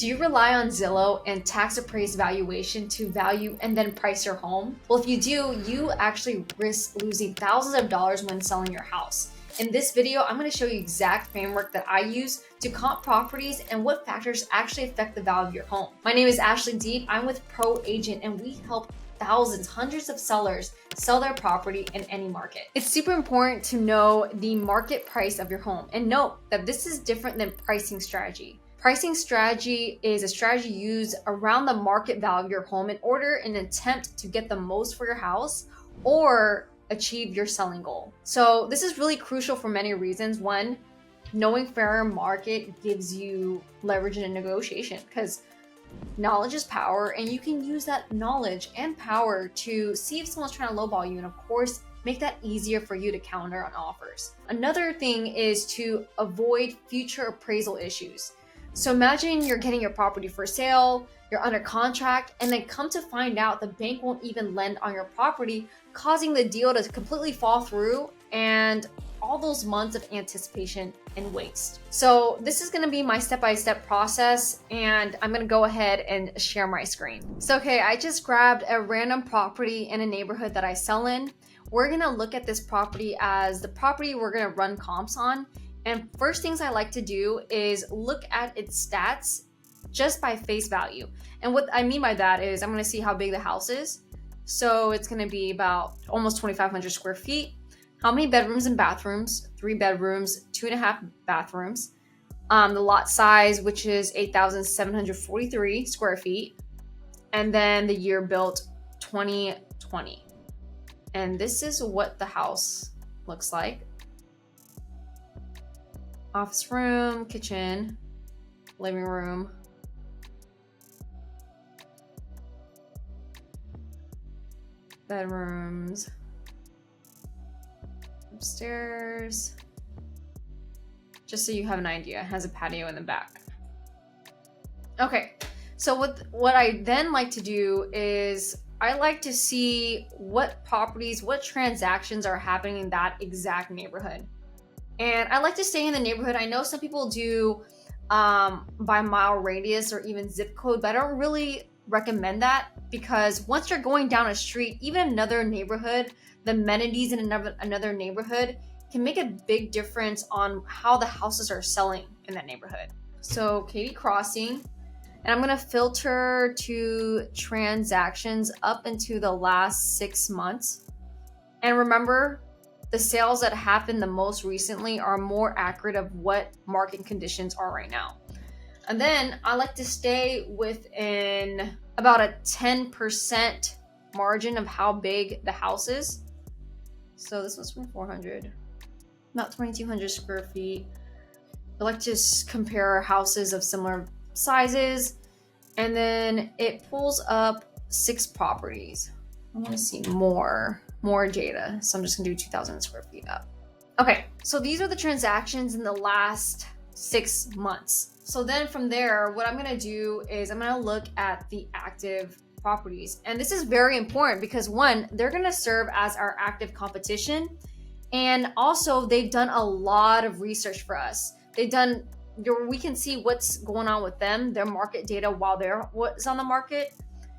Do you rely on Zillow and tax appraised valuation to value and then price your home? Well, if you do, you actually risk losing thousands of dollars when selling your house. In this video, I'm going to show you exact framework that I use to comp properties and what factors actually affect the value of your home. My name is Ashley Diep. I'm with ProAgent and we help thousands, hundreds of sellers sell their property in any market. It's super important to know the market price of your home and note that this is different than pricing strategy. Pricing strategy is a strategy used around the market value of your home in order in an attempt to get the most for your house or achieve your selling goal. So this is really crucial for many reasons. One, knowing fair market gives you leverage in a negotiation because knowledge is power, and you can use that knowledge and power to see if someone's trying to lowball you, and of course, make that easier for you to counter on offers. Another thing is to avoid future appraisal issues. So imagine you're getting your property for sale, you're under contract, and then come to find out the bank won't even lend on your property, causing the deal to completely fall through and all those months of anticipation and waste. So this is going to be my step-by-step process, and I'm going to go ahead and share my screen. So, okay, I just grabbed a random property in a neighborhood that I sell in. We're going to look at this property as the property we're going to run comps on. And first things I like to do is look at its stats just by face value. And what I mean by that is I'm going to see how big the house is. So it's going to be about almost 2,500 square feet. How many bedrooms and bathrooms? 3 bedrooms, 2.5 bathrooms. The lot size, which is 8,743 square feet. And then the year built, 2020. And this is what the house looks like. Office room, kitchen, living room. Bedrooms. Upstairs. Just so you have an idea, it has a patio in the back. Okay, so what I then like to do is I like to see what properties, what transactions are happening in that exact neighborhood. And I like to stay in the neighborhood. I know some people do by mile radius or even zip code, but I don't really recommend that because once you're going down a street, even another neighborhood, the amenities in another neighborhood can make a big difference on how the houses are selling in that neighborhood. So Katy Crossing, and I'm going to filter to transactions up into the last 6 months. And remember, the sales that happened the most recently are more accurate of what market conditions are right now. And then I like to stay within about a 10% margin of how big the house is. So this one's from 400, about 2,200 square feet. I like to compare houses of similar sizes. And then it pulls up 6 properties. I want to see more data. So I'm just gonna do 2,000 square feet up. Okay, so these are the transactions in the last 6 months. So then from there, what I'm gonna do is I'm gonna look at the active properties. And this is very important because one, they're gonna serve as our active competition. And also they've done a lot of research for us. We can see what's going on with them, their market data while they're what's on the market.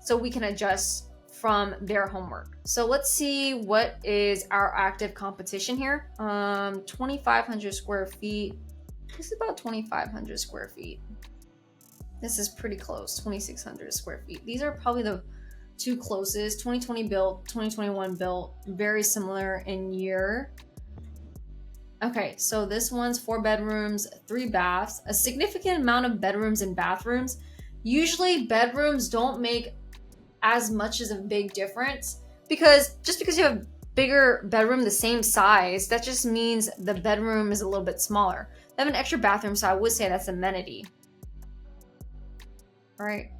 So we can adjust from their homework. So let's see what is our active competition here. 2,500 square feet. This is about 2,500 square feet. This is pretty close, 2,600 square feet. These are probably the 2 closest. 2020 built, 2021 built, very similar in year. Okay, so this one's 4 bedrooms, 3 baths, a significant amount of bedrooms and bathrooms. Usually bedrooms don't make as much as a big difference because just because you have a bigger bedroom the same size, that just means the bedroom is a little bit smaller. They have an extra bathroom, so I would say that's amenity. All right.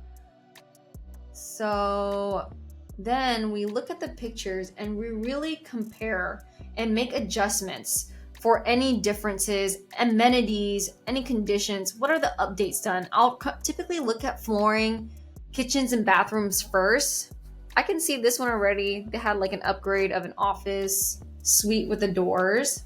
So then we look at the pictures and we really compare and make adjustments for any differences, amenities, any conditions. What are the updates done? I'll typically look at flooring, kitchens and bathrooms first. I can see this one already. They had like an upgrade of an office suite with the doors.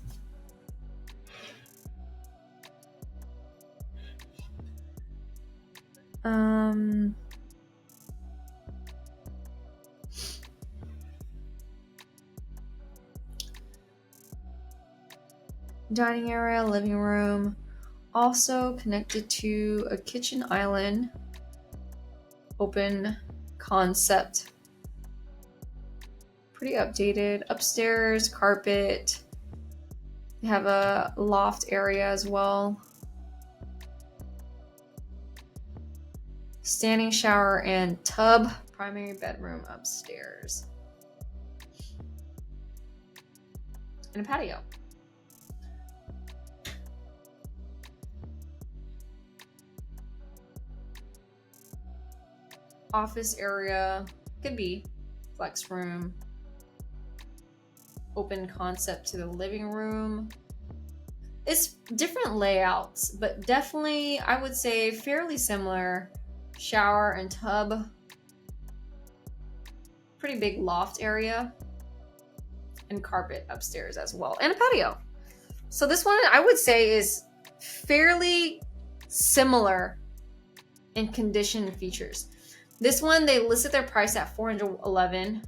Dining area, living room, also connected to a kitchen island, open concept, pretty updated. Upstairs, carpet. They have a loft area as well. Standing shower and tub. Primary bedroom upstairs. And a patio. Office area. Could be flex room. Open concept to the living room. It's different layouts, but definitely I would say fairly similar. Shower and tub. Pretty big loft area. And carpet upstairs as well. And a patio. So this one I would say is fairly similar in condition and features. This one, they listed their price at $411.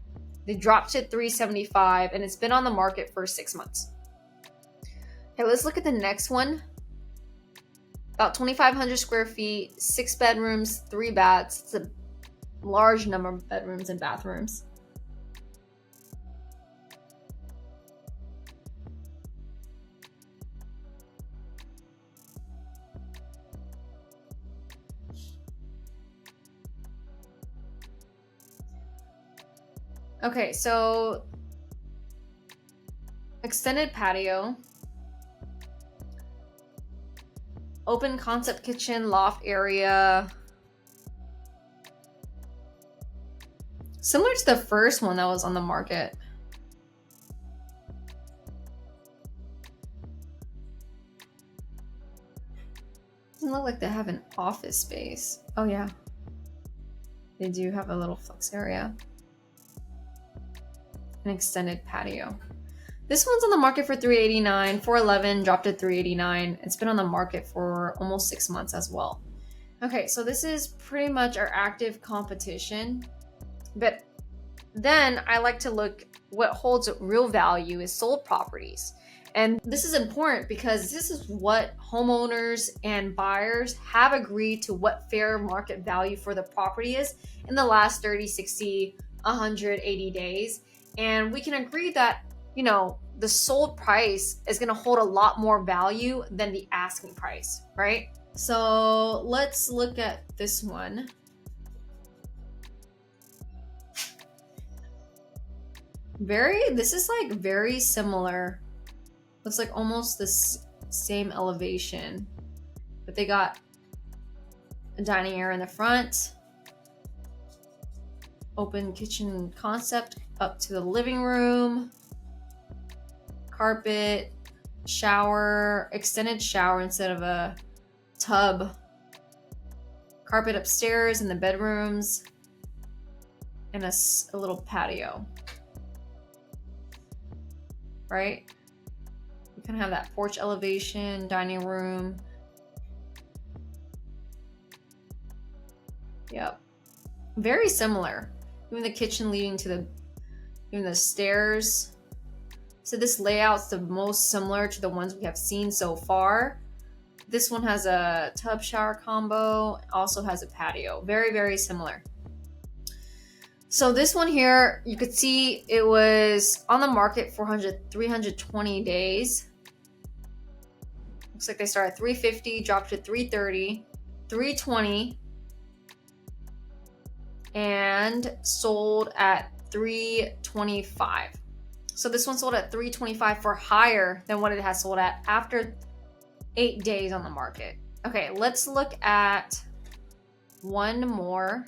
They dropped it $375, and it's been on the market for 6 months. Okay, let's look at the next one. About 2,500 square feet, 6 bedrooms, 3 baths. It's a large number of bedrooms and bathrooms. Okay, so extended patio, open concept kitchen, loft area. Similar to the first one that was on the market. Doesn't look like they have an office space. Oh yeah, they do have a little flex area. An extended patio. This one's on the market for $389, $411, dropped to $389. It's been on the market for almost 6 months as well. Okay, so this is pretty much our active competition. But then I like to look what holds real value is sold properties. And this is important because this is what homeowners and buyers have agreed to what fair market value for the property is in the last 30, 60, 180 days. And we can agree that, you know, the sold price is going to hold a lot more value than the asking price, right? So let's look at this one. This is like very similar. Looks like almost the same elevation, but they got a dining area in the front, open kitchen concept up to the living room, carpet, shower, extended shower instead of a tub, carpet upstairs in the bedrooms, and a little patio, right? You kind of have that porch elevation, dining room. Yep. Very similar. Even the kitchen leading to even the stairs. So this layout's the most similar to the ones we have seen so far. This one has a tub shower combo, also has a patio. Very, very similar. So this one here, you could see it was on the market for 320 days. Looks like they started at 350, dropped to 330, 320, and sold at 325. So this one sold at 325 for higher than what it has sold at after 8 days on the market. Okay, let's look at one more.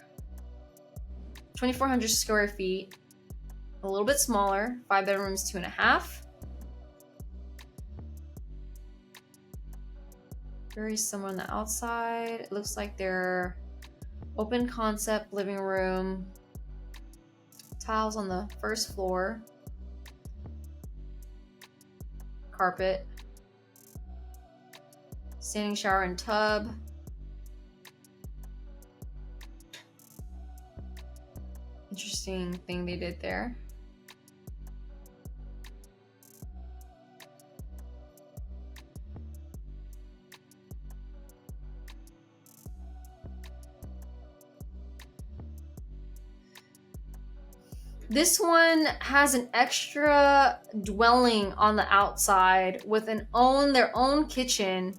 2,400 square feet, a little bit smaller, 5 bedrooms, 2.5. Very similar on the outside. It looks like they're open concept living room, tiles on the first floor, carpet, standing shower and tub, Interesting thing they did there. This one has an extra dwelling on the outside with their own kitchen,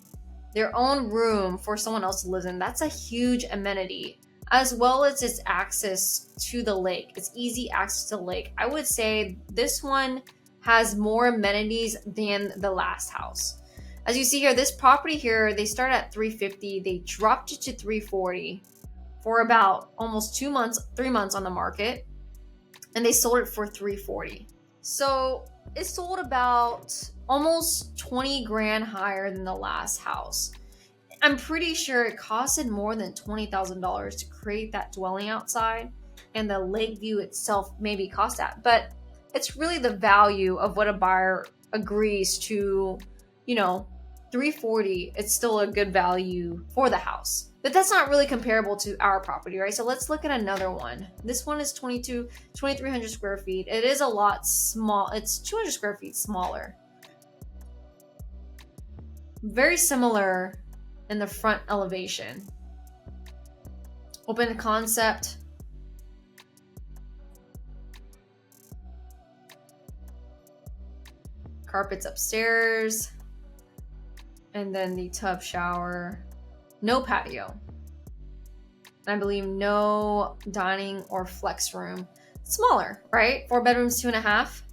their own room for someone else to live in. That's a huge amenity, as well as its access to the lake. It's easy access to the lake. I would say this one has more amenities than the last house. As you see here, this property here, they start at $350. They dropped it to $340 for about almost 3 months on the market. And they sold it for $340. So it sold about almost 20 grand higher than the last house. I'm pretty sure it costed more than $20,000 to create that dwelling outside, and the lake view itself maybe cost that. But it's really the value of what a buyer agrees to, $340. It's still a good value for the house. But that's not really comparable to our property, right? So let's look at another one. This one is 2,300 square feet. It is a lot small. It's 200 square feet smaller. Very similar in the front elevation. Open concept. Carpets upstairs. And then the tub shower. No patio. And I believe no dining or flex room. Smaller, right? 4 bedrooms, 2.5.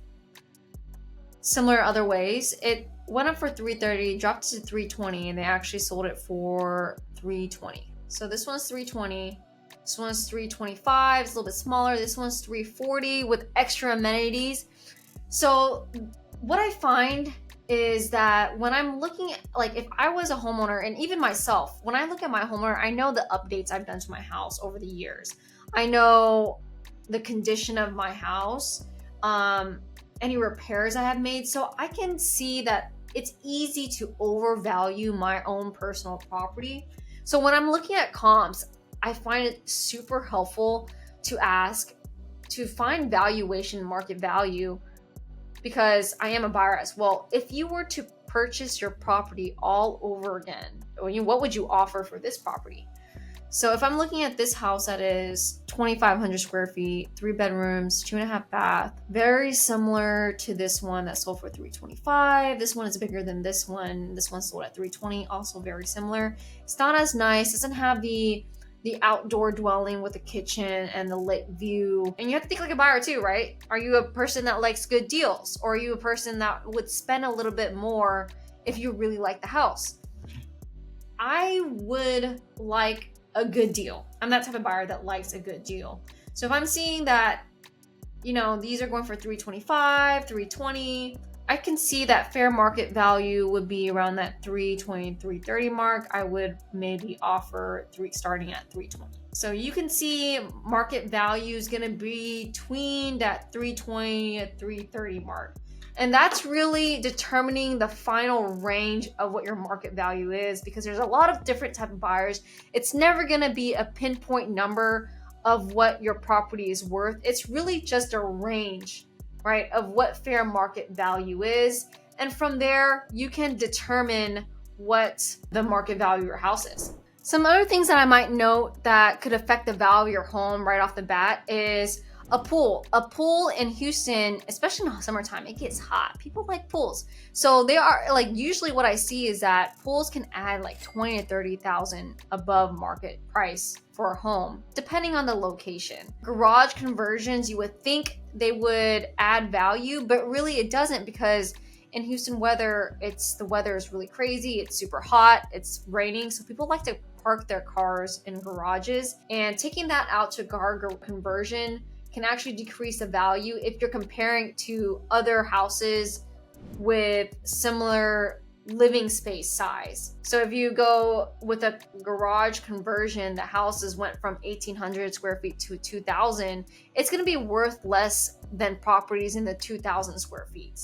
Similar other ways. It went up for $330, dropped to $320, and they actually sold it for $320. So this one's $320. This one's $325. It's a little bit smaller. This one's $340 with extra amenities. So what I find is that when I'm looking at, like, if I was a homeowner, and even myself, when I look at my homeowner, I know the updates I've done to my house over the years. I know the condition of my house, any repairs I have made. So I can see that it's easy to overvalue my own personal property. So when I'm looking at comps, I find it super helpful to ask to find valuation, market value, because I am a buyer as well. If you were to purchase your property all over again, what would you offer for this property? So if I'm looking at this house that is 2,500 square feet, 3 bedrooms, 2.5 bath, very similar to this one that sold for $325. This one is bigger than this one. This one sold at $320, also very similar. It's not as nice, doesn't have the outdoor dwelling with the kitchen and the lake view. And you have to think like a buyer too, right? Are you a person that likes good deals? Or are you a person that would spend a little bit more if you really like the house? I would like a good deal. I'm that type of buyer that likes a good deal. So if I'm seeing that, these are going for $325, $320, I can see that fair market value would be around that $320, $330 mark. I would maybe offer starting at $320. So you can see market value is going to be between that $320 to $330 mark. And that's really determining the final range of what your market value is, because there's a lot of different type of buyers. It's never going to be a pinpoint number of what your property is worth. It's really just a range, right, of what fair market value is. And from there, you can determine what the market value of your house is. Some other things that I might note that could affect the value of your home right off the bat is a pool. A pool in Houston, especially in the summertime, it gets hot. People like pools. So they are usually what I see is that pools can add like $20,000 to $30,000 above market price for a home, depending on the location. Garage conversions, you would think they would add value, but really it doesn't, because in Houston the weather is really crazy. It's super hot, it's raining. So people like to park their cars in garages, and taking that out to garage conversion can actually decrease the value if you're comparing to other houses with similar living space size. So if you go with a garage conversion, the houses went from 1,800 square feet to 2,000. It's going to be worth less than properties in the 2,000 square feet.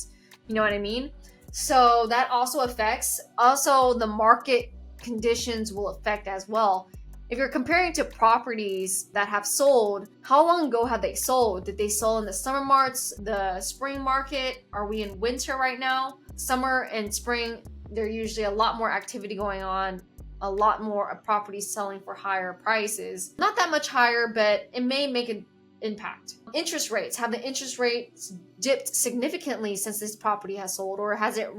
You know what I mean? So that also affects. Also, the market conditions will affect as well. If you're comparing to properties that have sold, how long ago have they sold? Did they sell in the summer markets, the spring market? Are we in winter right now? Summer and spring, there's usually a lot more activity going on, a lot more properties selling for higher prices. Not that much higher, but it may make an impact. Interest rates. Have the interest rates dipped significantly since this property has sold, or has it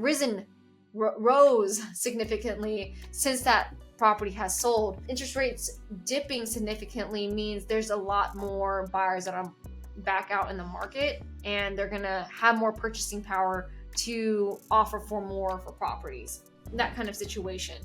rose significantly since that property has sold? Interest rates dipping significantly means there's a lot more buyers that are back out in the market, and they're gonna have more purchasing power to offer for more for properties. That kind of situation,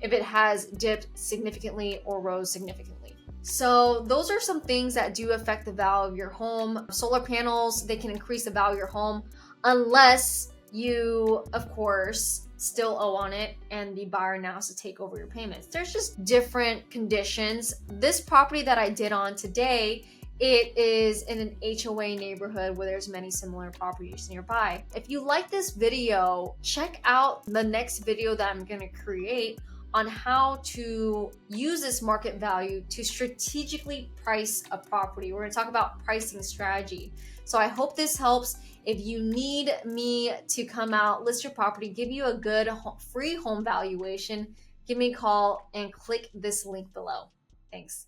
if it has dipped significantly or rose significantly. So those are some things that do affect the value of your home. Solar panels, they can increase the value of your home unless you, of course, still owe on it and the buyer now has to take over your payments. There's just different conditions. This property that I did on today, it is in an HOA neighborhood where there's many similar properties nearby. If you like this video, check out the next video that I'm gonna create on how to use this market value to strategically price a property. We're gonna talk about pricing strategy. So I hope this helps. If you need me to come out, list your property, give you a good free home valuation, give me a call and click this link below. Thanks.